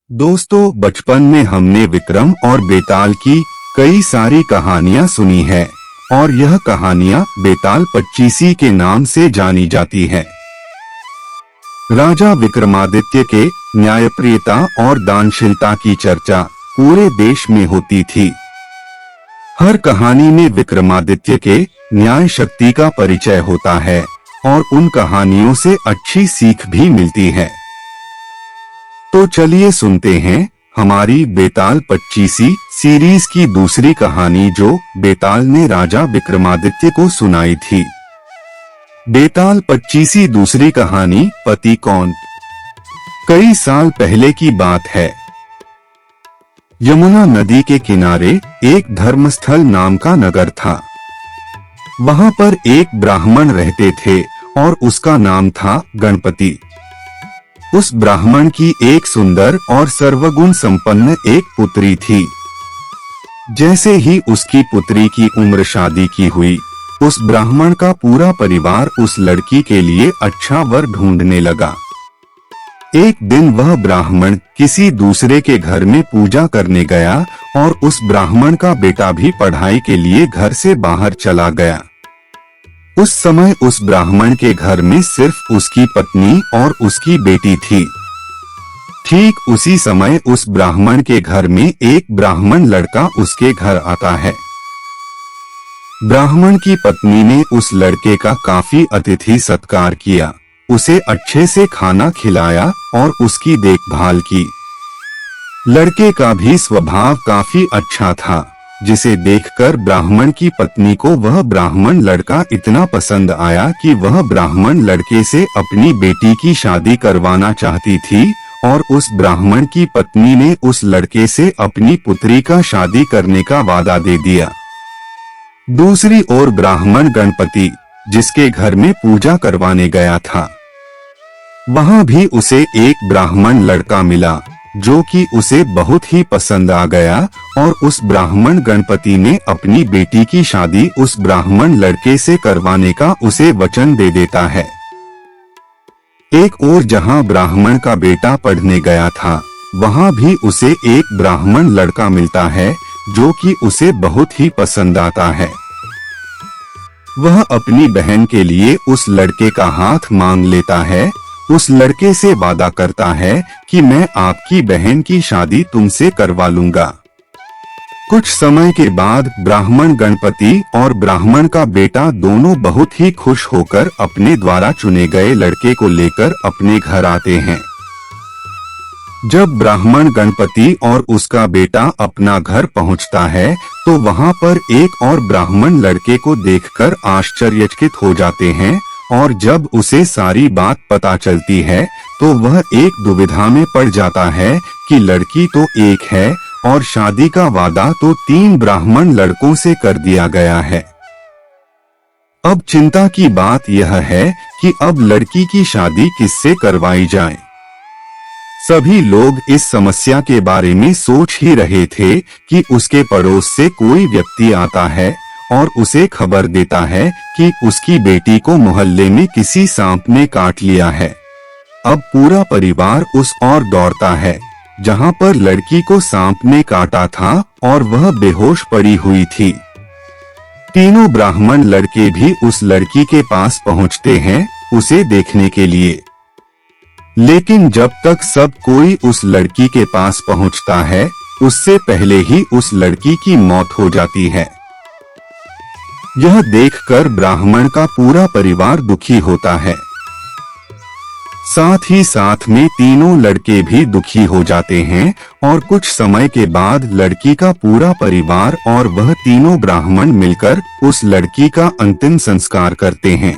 दोस्तों, बचपन में हमने विक्रम और बेताल की कई सारी कहानियां सुनी है और यह कहानियां बेताल पच्चीसी के नाम से जानी जाती है। राजा विक्रमादित्य के न्यायप्रियता और दानशीलता की चर्चा पूरे देश में होती थी। हर कहानी में विक्रमादित्य के न्याय शक्ति का परिचय होता है और उन कहानियों से अच्छी सीख भी मिलती है। तो चलिए सुनते हैं हमारी बेताल पच्चीसी सीरीज की दूसरी कहानी जो बेताल ने राजा विक्रमादित्य को सुनाई थी। बेताल पच्चीसी दूसरी कहानी पति कौन। कई साल पहले की बात है। यमुना नदी के किनारे एक धर्मस्थल नाम का नगर था। वहां पर एक ब्राह्मण रहते थे और उसका नाम था गणपति। उस ब्राह्मण की एक सुंदर और सर्वगुण संपन्न एक पुत्री थी। जैसे ही उसकी पुत्री की उम्र शादी की हुई, उस ब्राह्मण का पूरा परिवार उस लड़की के लिए अच्छा वर ढूंढने लगा। एक दिन वह ब्राह्मण किसी दूसरे के घर में पूजा करने गया और उस ब्राह्मण का बेटा भी पढ़ाई के लिए घर से बाहर चला गया। उस समय उस ब्राह्मण के घर में सिर्फ उसकी पत्नी और उसकी बेटी थी। ठीक उसी समय उस ब्राह्मण के घर में एक ब्राह्मण लड़का उसके घर आता है। ब्राह्मण की पत्नी ने उस लड़के का काफी अतिथि सत्कार किया, उसे अच्छे से खाना खिलाया और उसकी देखभाल की। लड़के का भी स्वभाव काफी अच्छा था, जिसे देखकर ब्राह्मण की पत्नी को वह ब्राह्मण लड़का इतना पसंद आया कि वह ब्राह्मण लड़के से अपनी बेटी की शादी करवाना चाहती थी और उस ब्राह्मण की पत्नी ने उस लड़के से अपनी पुत्री का शादी करने का वादा दे दिया। दूसरी ओर ब्राह्मण गणपति, जिसके घर में पूजा करवाने गया था, वहां भी उसे एक ब्राह्मण लड़का मिला जो कि उसे बहुत ही पसंद आ गया और उस ब्राह्मण गणपति ने अपनी बेटी की शादी उस ब्राह्मण लड़के से करवाने का उसे वचन दे देता है। एक और जहां ब्राह्मण का बेटा पढ़ने गया था, वहां भी उसे एक ब्राह्मण लड़का मिलता है जो कि उसे बहुत ही पसंद आता है। वह अपनी बहन के लिए उस लड़के का हाथ मांग लेता है, उस लड़के से वादा करता है कि मैं आपकी बहन की शादी तुमसे करवा लूंगा। कुछ समय के बाद ब्राह्मण गणपति और ब्राह्मण का बेटा दोनों बहुत ही खुश होकर अपने द्वारा चुने गए लड़के को लेकर अपने घर आते हैं। जब ब्राह्मण गणपति और उसका बेटा अपना घर पहुंचता है तो वहां पर एक और ब्राह्मण लड़के को देखकर आश्चर्यचकित हो जाते हैं और जब उसे सारी बात पता चलती है तो वह एक दुविधा में पड़ जाता है कि लड़की तो एक है और शादी का वादा तो 3 ब्राह्मण लड़कों से कर दिया गया है। अब चिंता की बात यह है कि अब लड़की की शादी किससे करवाई जाए। सभी लोग इस समस्या के बारे में सोच ही रहे थे कि उसके पड़ोस से कोई व्यक्ति आता है और उसे खबर देता है कि उसकी बेटी को मोहल्ले में किसी सांप ने काट लिया है। अब पूरा परिवार उस ओर दौड़ता है जहां पर लड़की को सांप ने काटा था और वह बेहोश पड़ी हुई थी। तीनों ब्राह्मण लड़के भी उस लड़की के पास पहुंचते हैं उसे देखने के लिए, लेकिन जब तक सब कोई उस लड़की के पास पहुंचता है उससे पहले ही उस लड़की की मौत हो जाती है। यह देखकर ब्राह्मण का पूरा परिवार दुखी होता है। साथ ही साथ में तीनों लड़के भी दुखी हो जाते हैं और कुछ समय के बाद लड़की का पूरा परिवार और वह तीनों ब्राह्मण मिलकर उस लड़की का अंतिम संस्कार करते हैं।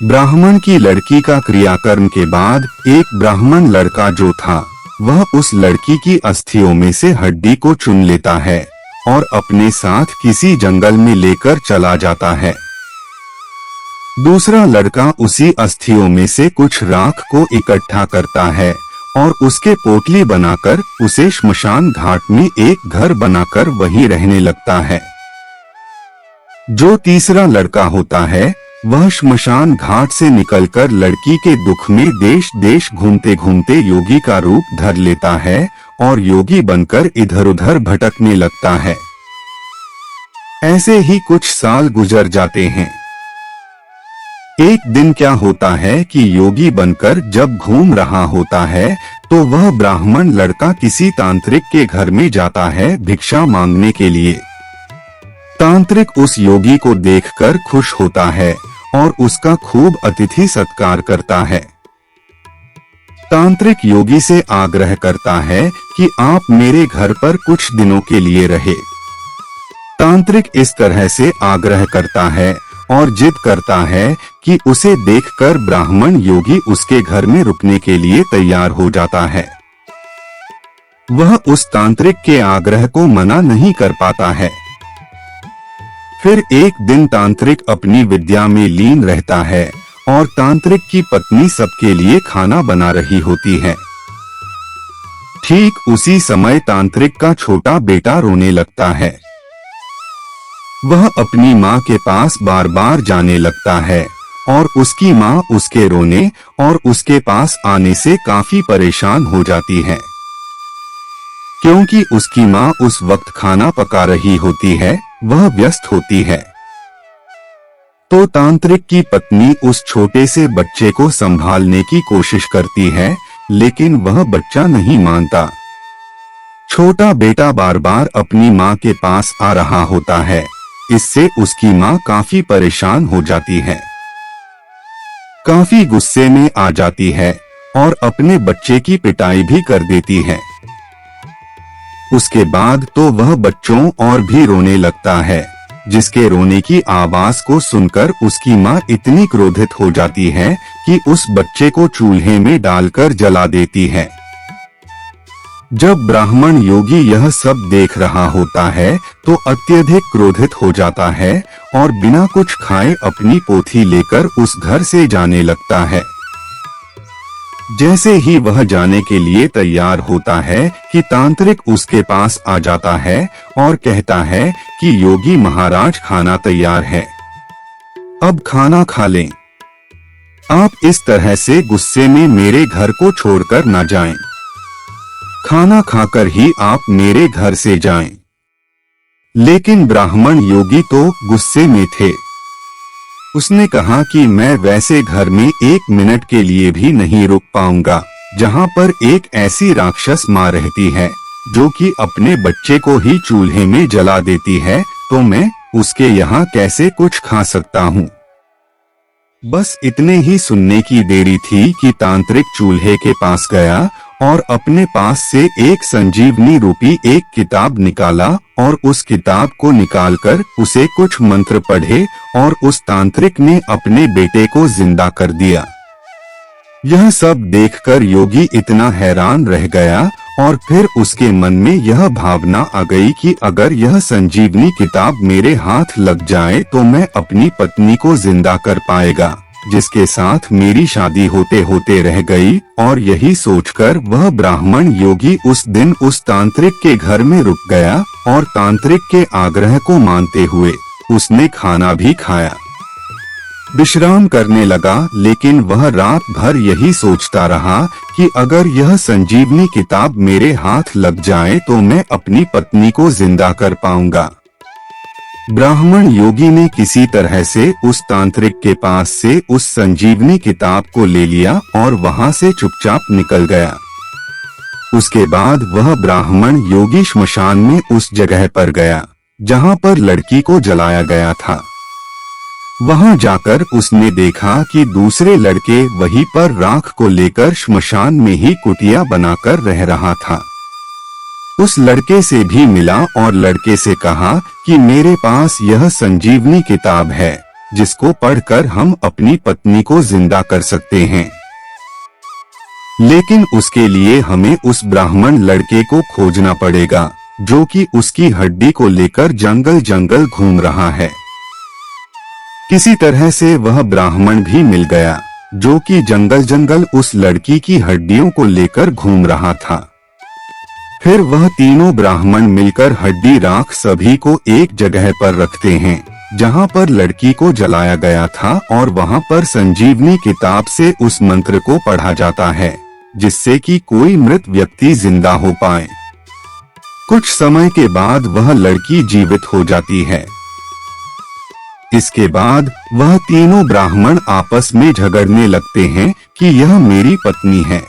ब्राह्मण की लड़की का क्रियाकर्म के बाद एक ब्राह्मण लड़का जो था वह उस लड़की की अस्थियों में से हड्डी को चुन लेता है और अपने साथ किसी जंगल में लेकर चला जाता है। दूसरा लड़का उसी अस्थियों में से कुछ राख को इकट्ठा करता है और उसके पोटली बनाकर उसे श्मशान घाट में एक घर बनाकर वहीं रहने लगता है। जो तीसरा लड़का होता है वह श्मशान घाट से निकलकर लड़की के दुख में देश देश घूमते घूमते योगी का रूप धर लेता है और योगी बनकर इधर उधर भटकने लगता है। ऐसे ही कुछ साल गुजर जाते हैं। एक दिन क्या होता है कि योगी बनकर जब घूम रहा होता है तो वह ब्राह्मण लड़का किसी तांत्रिक के घर में जाता है भिक्षा मांगने के लिए। तांत्रिक उस योगी को देखकर खुश होता है और उसका खूब अतिथि सत्कार करता है। तांत्रिक योगी से आग्रह करता है कि आप मेरे घर पर कुछ दिनों के लिए रहे। तांत्रिक इस तरह से आग्रह करता है और जिद करता है कि उसे देखकर ब्राह्मण योगी उसके घर में रुकने के लिए तैयार हो जाता है। वह उस तांत्रिक के आग्रह को मना नहीं कर पाता है। फिर एक दिन तांत्रिक अपनी विद्या में लीन रहता है और तांत्रिक की पत्नी सबके लिए खाना बना रही होती है। ठीक उसी समय तांत्रिक का छोटा बेटा रोने लगता है। वह अपनी माँ के पास बार बार जाने लगता है और उसकी माँ उसके रोने और उसके पास आने से काफी परेशान हो जाती है, क्योंकि उसकी माँ उस वक्त खाना पका रही होती है, वह व्यस्त होती है। तो तांत्रिक की पत्नी उस छोटे से बच्चे को संभालने की कोशिश करती है, लेकिन वह बच्चा नहीं मानता। छोटा बेटा बार बार अपनी माँ के पास आ रहा होता है। इससे उसकी माँ काफी परेशान हो जाती है, काफी गुस्से में आ जाती है और अपने बच्चे की पिटाई भी कर देती है। उसके बाद तो वह बच्चों और भी रोने लगता है, जिसके रोने की आवाज को सुनकर उसकी माँ इतनी क्रोधित हो जाती है कि उस बच्चे को चूल्हे में डालकर जला देती है। जब ब्राह्मण योगी यह सब देख रहा होता है तो अत्यधिक क्रोधित हो जाता है और बिना कुछ खाए अपनी पोथी लेकर उस घर से जाने लगता है। जैसे ही वह जाने के लिए तैयार होता है कि तांत्रिक उसके पास आ जाता है और कहता है कि योगी महाराज खाना तैयार है, अब खाना खा लें। आप इस तरह से गुस्से में मेरे घर को छोड़कर न जाएं। खाना खाकर ही आप मेरे घर से जाएं। लेकिन ब्राह्मण योगी तो गुस्से में थे। उसने कहा कि मैं वैसे घर में 1 मिनट के लिए भी नहीं रुक पाऊंगा, जहां पर एक ऐसी राक्षस माँ रहती है जो कि अपने बच्चे को ही चूल्हे में जला देती है, तो मैं उसके यहाँ कैसे कुछ खा सकता हूँ। बस इतने ही सुनने की देरी थी कि तांत्रिक चूल्हे के पास गया और अपने पास से एक संजीवनी रूपी एक किताब निकाला और उस किताब को निकालकर उसे कुछ मंत्र पढ़े और उस तांत्रिक ने अपने बेटे को जिंदा कर दिया। यह सब देखकर योगी इतना हैरान रह गया और फिर उसके मन में यह भावना आ गई कि अगर यह संजीवनी किताब मेरे हाथ लग जाए तो मैं अपनी पत्नी को जिंदा कर पाएगा, जिसके साथ मेरी शादी होते होते रह गई। और यही सोचकर वह ब्राह्मण योगी उस दिन उस तांत्रिक के घर में रुक गया और तांत्रिक के आग्रह को मानते हुए उसने खाना भी खाया, विश्राम करने लगा। लेकिन वह रात भर यही सोचता रहा कि अगर यह संजीवनी किताब मेरे हाथ लग जाए तो मैं अपनी पत्नी को जिंदा कर पाऊंगा। ब्राह्मण योगी ने किसी तरह से उस तांत्रिक के पास से उस संजीवनी किताब को ले लिया और वहां से चुपचाप निकल गया। उसके बाद वह ब्राह्मण योगी श्मशान में उस जगह पर गया जहां पर लड़की को जलाया गया था। वहां जाकर उसने देखा कि दूसरे लड़के वहीं पर राख को लेकर श्मशान में ही कुटिया बनाकर रह रहा था। उस लड़के से भी मिला और लड़के से कहा कि मेरे पास यह संजीवनी किताब है जिसको पढ़कर हम अपनी पत्नी को जिंदा कर सकते हैं, लेकिन उसके लिए हमें उस ब्राह्मण लड़के को खोजना पड़ेगा जो कि उसकी हड्डी को लेकर जंगल जंगल घूम रहा है। किसी तरह से वह ब्राह्मण भी मिल गया जो कि जंगल जंगल उस लड़की की हड्डियों को लेकर घूम रहा था। फिर वह तीनों ब्राह्मण मिलकर हड्डी राख सभी को एक जगह पर रखते हैं, जहाँ पर लड़की को जलाया गया था, और वहाँ पर संजीवनी किताब से उस मंत्र को पढ़ा जाता है जिससे कि कोई मृत व्यक्ति जिंदा हो पाए। कुछ समय के बाद वह लड़की जीवित हो जाती है। इसके बाद वह तीनों ब्राह्मण आपस में झगड़ने लगते हैं कि यह मेरी पत्नी है।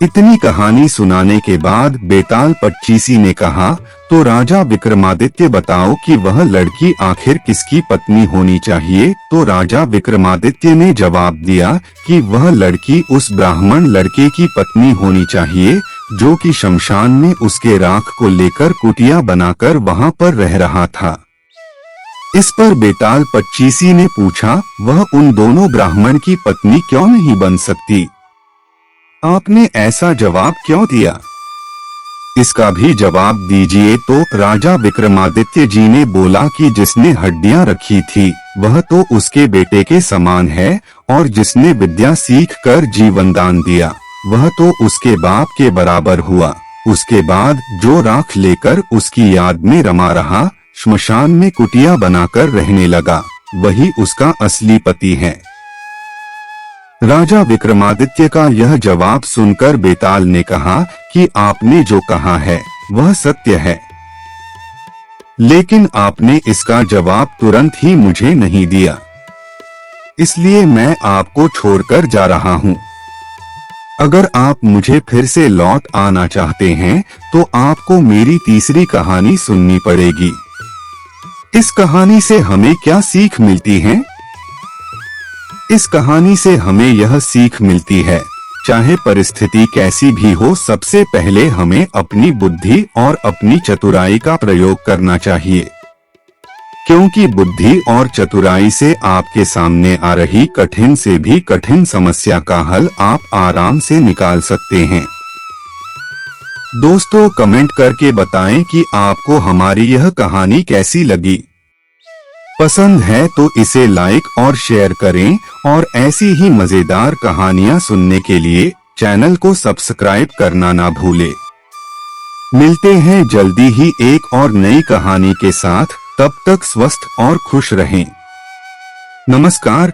इतनी कहानी सुनाने के बाद बेताल पच्चीसी ने कहा, तो राजा विक्रमादित्य बताओ कि वह लड़की आखिर किसकी पत्नी होनी चाहिए। तो राजा विक्रमादित्य ने जवाब दिया कि वह लड़की उस ब्राह्मण लड़के की पत्नी होनी चाहिए जो कि शमशान में उसके राख को लेकर कुटिया बनाकर वहां पर रह रहा था। इस पर बेताल पच्चीसी ने पूछा, वह उन दोनों ब्राह्मण की पत्नी क्यों नहीं बन सकती? आपने ऐसा जवाब क्यों दिया? इसका भी जवाब दीजिए। तो राजा विक्रमादित्य जी ने बोला कि जिसने हड्डियां रखी थी वह तो उसके बेटे के समान है, और जिसने विद्या सीख कर जीवन दान दिया वह तो उसके बाप के बराबर हुआ। उसके बाद जो राख लेकर उसकी याद में रमा रहा, श्मशान में कुटिया बनाकर रहने लगा, वही उसका असली पति है। राजा विक्रमादित्य का यह जवाब सुनकर बेताल ने कहा कि आपने जो कहा है वह सत्य है, लेकिन आपने इसका जवाब तुरंत ही मुझे नहीं दिया, इसलिए मैं आपको छोड़कर जा रहा हूँ। अगर आप मुझे फिर से लौट आना चाहते हैं तो आपको मेरी तीसरी कहानी सुननी पड़ेगी। इस कहानी से हमें क्या सीख मिलती है? इस कहानी से हमें यह सीख मिलती है, चाहे परिस्थिति कैसी भी हो, सबसे पहले हमें अपनी बुद्धि और अपनी चतुराई का प्रयोग करना चाहिए, क्योंकि बुद्धि और चतुराई से आपके सामने आ रही कठिन से भी कठिन समस्या का हल आप आराम से निकाल सकते हैं। दोस्तों, कमेंट करके बताएं कि आपको हमारी यह कहानी कैसी लगी। पसंद है तो इसे लाइक और शेयर करें, और ऐसी ही मजेदार कहानियां सुनने के लिए चैनल को सब्सक्राइब करना ना भूलें। मिलते हैं जल्दी ही एक और नई कहानी के साथ, तब तक स्वस्थ और खुश रहें। नमस्कार।